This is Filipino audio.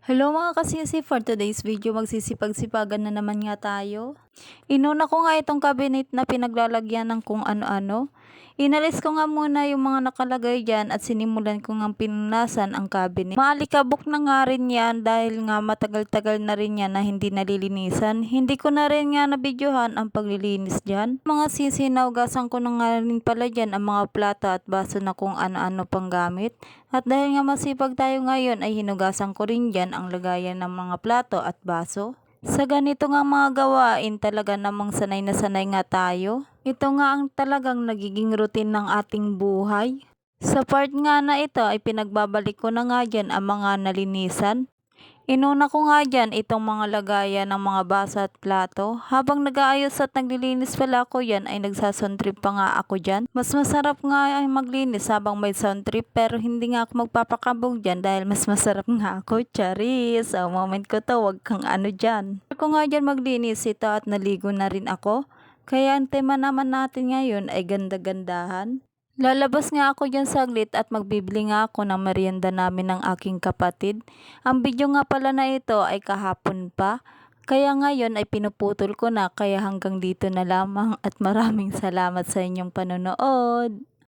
Hello mga kasisi, for today's video magsisipag-sipagan na naman nga tayo. Inuna ko nga itong cabinet na pinaglalagyan ng kung ano-ano. Inalis ko nga muna yung mga nakalagay dyan at sinimulan ko nga pinunasan ang cabinet. Maalikabok na nga rin yan dahil nga matagal-tagal na rin yan na hindi nalilinisan. Hindi ko na rin nga nabidyohan ang paglilinis dyan. Mga sisi, naugasan ko na nga rin pala dyan ang mga plato at baso na kung ano-ano pang gamit. At dahil nga masipag tayo ngayon ay hinugasan ko rin dyan ang lagayan ng mga plato at baso. Sa ganito nga mga gawain talaga namang sanay na sanay nga tayo. Ito nga ang talagang nagiging routine ng ating buhay. Sa part nga na ito ay pinagbabalik ko na nga dyan ang mga nalinisan. Inuna ko nga dyan itong mga lagayan ng mga baso at plato. Habang nag-aayos at naglilinis pala ako yan ay nagsasound trip pa nga ako dyan. Mas masarap nga ay maglinis habang may sound trip pero hindi nga ako magpapakabog dyan dahil mas masarap nga ako. Charis! Sa moment ko to, wag kang ano dyan. Ako nga dyan maglinis ito at naligo na rin ako. Kaya ang tema naman natin ngayon ay ganda-gandahan. Lalabas nga ako dyan saglit at magbibili nga ako ng merienda namin ng aking kapatid. Ang video nga pala na ito ay kahapon pa. Kaya ngayon ay pinuputol ko na kaya hanggang dito na lamang at maraming salamat sa inyong panonood.